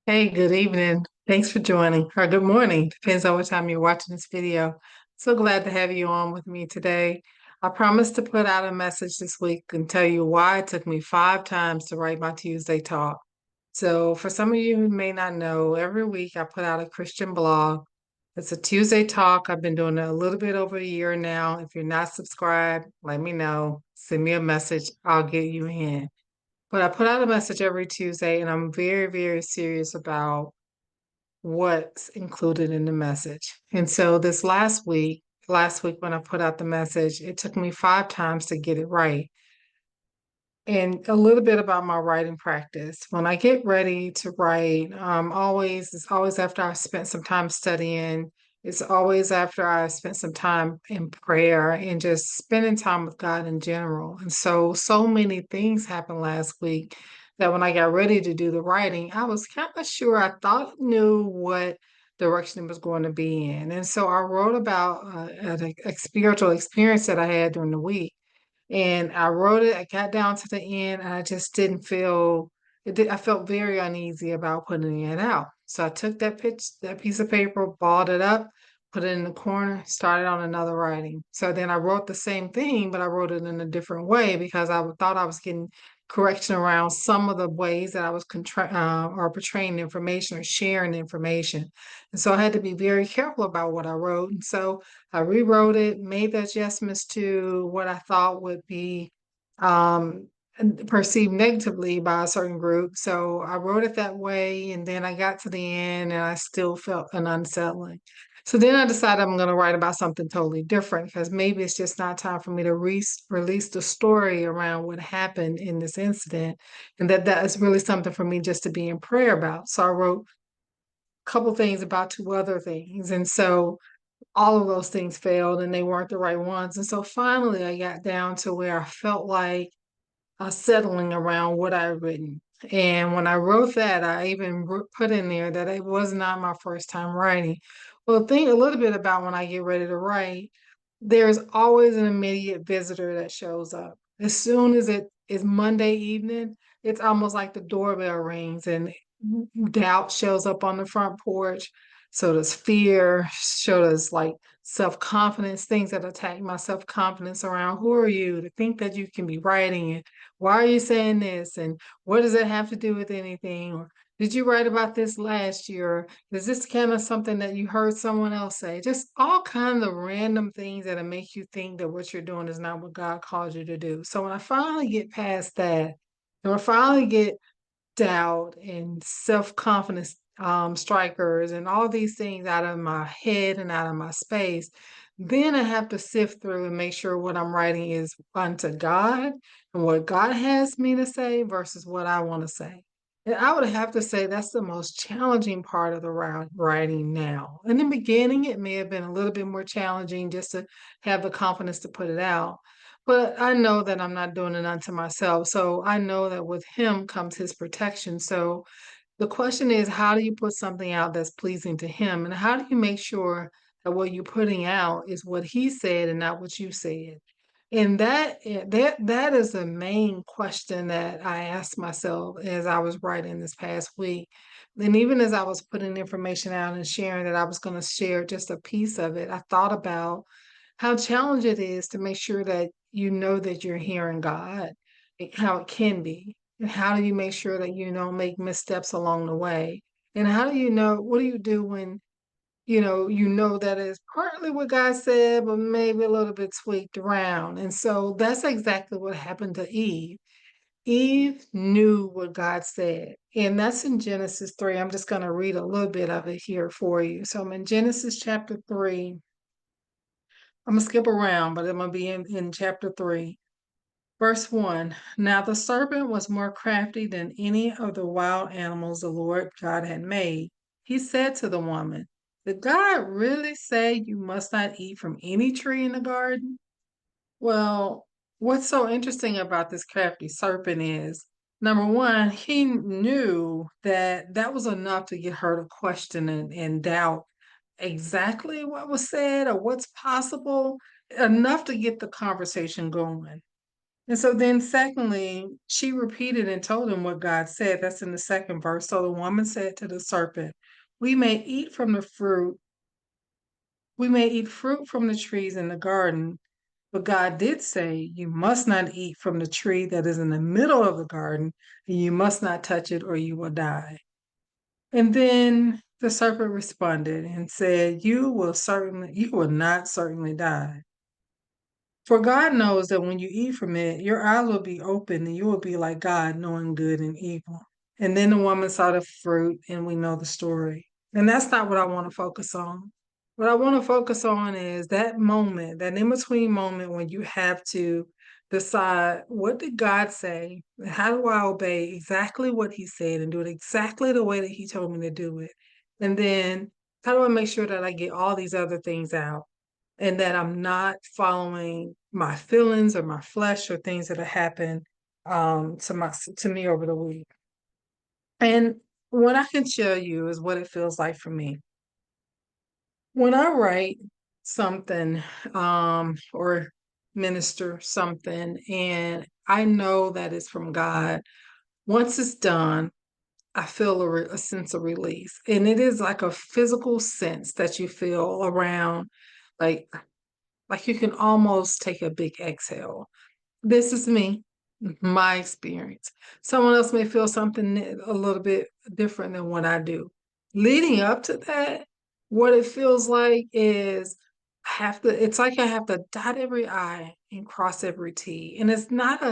Hey, good evening. Thanks for joining, or good morning. Depends on what time you're watching this video. So glad to have you on with me today. I promised to put out a message this week and tell you why it took me 5 times to write my Tuesday talk. So, for some of you who may not know, every week I put out a Christian blog. It's a Tuesday talk. I've been doing it a little bit over a year now. If you're not subscribed, let me know. Send me a message. I'll get you in. But I put out a message every Tuesday, and I'm very, very serious about what's included in the message. And so this last week when I put out the message, it took me 5 times to get it right. And a little bit about my writing practice. When I get ready to write, it's always after I spent some time studying. It's always after I spent some time in prayer and just spending time with God in general. And so many things happened last week that when I got ready to do the writing, I was kind of sure I thought I knew what direction it was going to be in. And so I wrote about a spiritual experience that I had during the week. And I wrote it, I got down to the end, and I just didn't feel I felt very uneasy about putting it out. So I took that piece of paper, balled it up, put it in the corner, started on another writing. So then I wrote the same thing, but I wrote it in a different way because thought I was getting correction around some of the ways that I was or portraying information or sharing information. And so I had to be very careful about what I wrote. And so I rewrote it, made the adjustments to what I thought would be um, perceived negatively by a certain group. So I wrote it that way, and then I got to the end, and I still felt an unsettling. So then I decided I'm going to write about something totally different because maybe it's just not time for me to release the story around what happened in this incident, and that is really something for me just to be in prayer about. So I wrote a couple things about two other things, and so all of those things failed and they weren't the right ones. And so finally, I got down to where I felt like settling around what I'd written. And when I wrote that, I even put in there that it was not my first time writing. Well, think a little bit about when I get ready to write, there's always an immediate visitor that shows up. As soon as it is Monday evening, it's almost like the doorbell rings and doubt shows up on the front porch. So does fear, so does like self-confidence, things that attack my self-confidence around who are you to think that you can be writing and why are you saying this and what does it have to do with anything? Or did you write about this last year? Is this kind of something that you heard someone else say? Just all kinds of random things that'll make you think that what you're doing is not what God called you to do. So when I finally get past that, and when I finally get doubt and self-confidence strikers and all these things out of my head and out of my space, then I have to sift through and make sure what I'm writing is unto God and what God has me to say versus what I want to say. And I would have to say that's the most challenging part of the writing now. In the beginning, it may have been a little bit more challenging just to have the confidence to put it out. But I know that I'm not doing it unto myself. So I know that with him comes his protection. So the question is, how do you put something out that's pleasing to him? And how do you make sure that what you're putting out is what he said and not what you said? And that is the main question that I asked myself as I was writing this past week. And even as I was putting information out and sharing that I was going to share just a piece of it, I thought about how challenging it is to make sure that you know that you're hearing God, how it can be. And how do you make sure that you don't make missteps along the way? And how do you know, what do you do when you know that is partly what God said, but maybe a little bit tweaked around. And so that's exactly what happened to Eve. Eve knew what God said. And that's in Genesis 3. I'm just going to read a little bit of it here for you. So I'm in Genesis chapter 3. I'm going to skip around, but I'm going to be in chapter 3. Verse 1. Now the serpent was more crafty than any of the wild animals the Lord God had made. He said to the woman, did God really say you must not eat from any tree in the garden? Well, what's so interesting about this crafty serpent is, number one, he knew that that was enough to get her to question and doubt exactly what was said or what's possible, enough to get the conversation going. And so then secondly, she repeated and told him what God said. That's in the second verse. So the woman said to the serpent, we may eat from the fruit, we may eat fruit from the trees in the garden, but God did say, you must not eat from the tree that is in the middle of the garden, and you must not touch it or you will die. And then the serpent responded and said, you will not certainly die. For God knows that when you eat from it, your eyes will be open and you will be like God, knowing good and evil. And then the woman saw the fruit, and we know the story. And that's not what I want to focus on. What I want to focus on is that moment, that in between moment when you have to decide, what did God say? How do I obey exactly what He said and do it exactly the way that He told me to do it? And then how do I make sure that I get all these other things out and that I'm not following my feelings or my flesh or things that have happened to me over the week? And what I can tell you is what it feels like for me. When I write something or minister something and I know that it's from God, once it's done, I feel a sense of release. And it is like a physical sense that you feel around, like like you can almost take a big exhale. This is me, my experience. Someone else may feel something a little bit different than what I do. Leading up to that, what it feels like is it's like I have to dot every I and cross every T. And it's not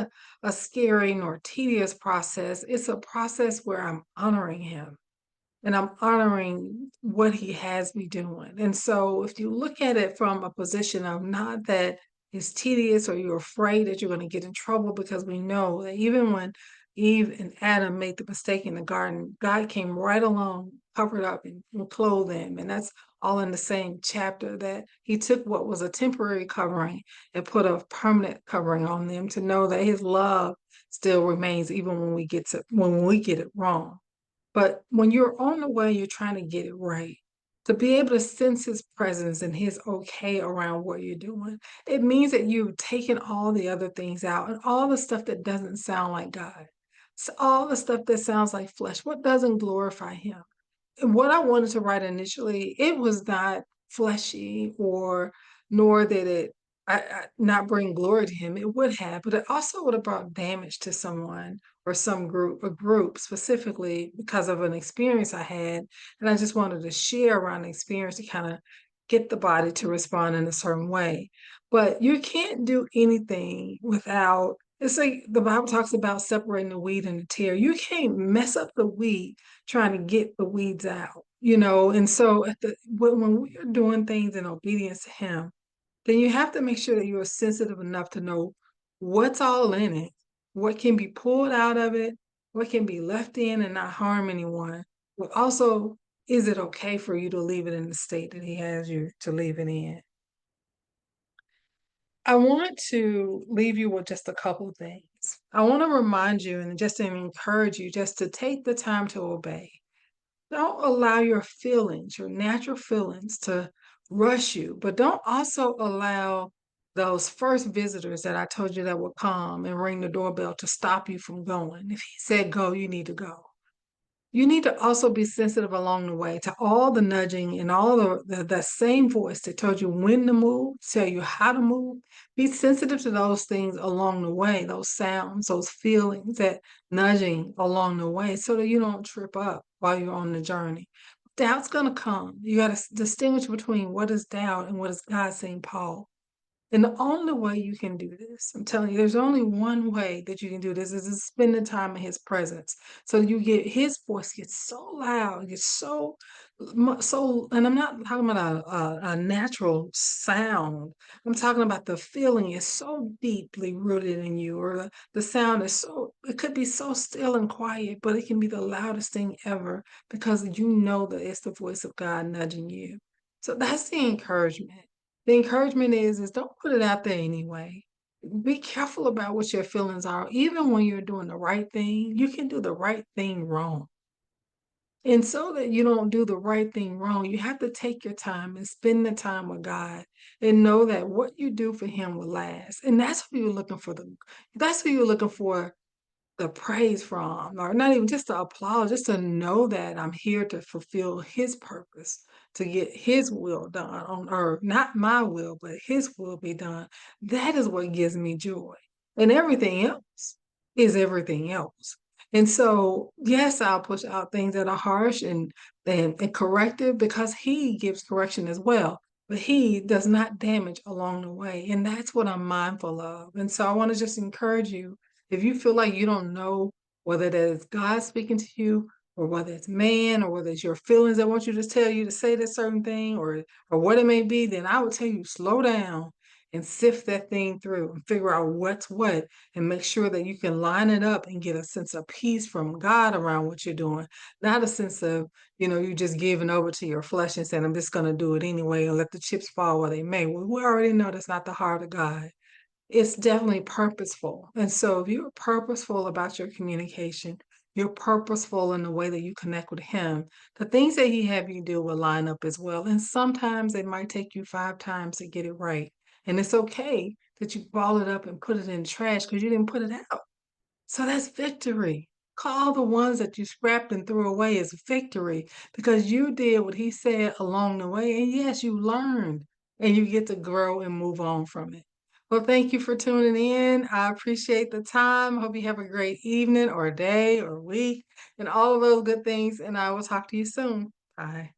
a scary nor tedious process. It's a process where I'm honoring him and I'm honoring what he has me doing. And so if you look at it from a position of not that it's tedious or you're afraid that you're going to get in trouble, because we know that even when Eve and Adam made the mistake in the garden, God came right along, covered up and clothed them. And that's all in the same chapter, that he took what was a temporary covering and put a permanent covering on them to know that his love still remains even when we get it wrong. But when you're on the way, you're trying to get it right. To be able to sense his presence and his okay around what you're doing, it means that you've taken all the other things out and all the stuff that doesn't sound like God. So all the stuff that sounds like flesh, what doesn't glorify him. And what I wanted to write initially, it was not fleshy or nor did it not bring glory to him. It would have, but it also would have brought damage to someone or some group, a group specifically because of an experience I had. And I just wanted to share around the experience to kind of get the body to respond in a certain way. But you can't do anything without, it's like the Bible talks about separating the wheat and the tare. You can't mess up the wheat trying to get the weeds out, you know? And so when we are doing things in obedience to him, then you have to make sure that you are sensitive enough to know what's all in it, what can be pulled out of it, what can be left in and not harm anyone. But also, is it okay for you to leave it in the state that he has you to leave it in? I want to leave you with just a couple of things. I want to remind you and just to encourage you just to take the time to obey. Don't allow your feelings, your natural feelings, to rush you, but don't also allow those first visitors that I told you that would come and ring the doorbell to stop you from going. If he said go, you need to go. You need to also be sensitive along the way to all the nudging and all the same voice that told you when to move, tell you how to move. Be sensitive to those things along the way, those sounds, those feelings, that nudging along the way, so that you don't trip up while you're on the journey. Doubt's going to come. You got to distinguish between what is doubt and what is God saying, Paul. And the only way you can do this, I'm telling you, there's only one way that you can do this is to spend the time in his presence. So you get his voice gets so loud, gets so, and I'm not talking about a natural sound. I'm talking about the feeling is so deeply rooted in you, or the sound is so, it could be so still and quiet, but it can be the loudest thing ever because you know that it's the voice of God nudging you. So that's the encouragement. The encouragement is don't put it out there anyway. Be careful about what your feelings are. Even when you're doing the right thing, you can do the right thing wrong. And so that you don't do the right thing wrong, you have to take your time and spend the time with God and know that what you do for him will last. And that's who you're looking for the praise from, or not even just the applause, just to know that I'm here to fulfill his purpose, to get his will done on earth, not my will, but his will be done. That is what gives me joy. And everything else is everything else. And so, yes, I'll push out things that are harsh and corrective because he gives correction as well. But he does not damage along the way. And that's what I'm mindful of. And so I want to just encourage you, if you feel like you don't know whether that is God speaking to you or whether it's man or whether it's your feelings that want you to tell you to say this certain thing or what it may be, then I would tell you slow down and sift that thing through and figure out what's what and make sure that you can line it up and get a sense of peace from God around what you're doing, not a sense of, you just giving over to your flesh and saying, I'm just going to do it anyway and let the chips fall where they may. Well, we already know that's not the heart of God. It's definitely purposeful. And so if you're purposeful about your communication, you're purposeful in the way that you connect with him, the things that he have you do will line up as well. And sometimes it might take you 5 times to get it right. And it's okay that you ball it up and put it in the trash because you didn't put it out. So that's victory. Call the ones that you scrapped and threw away as victory because you did what he said along the way. And yes, you learned and you get to grow and move on from it. Well, thank you for tuning in. I appreciate the time. Hope you have a great evening or day or week and all of those good things. And I will talk to you soon. Bye.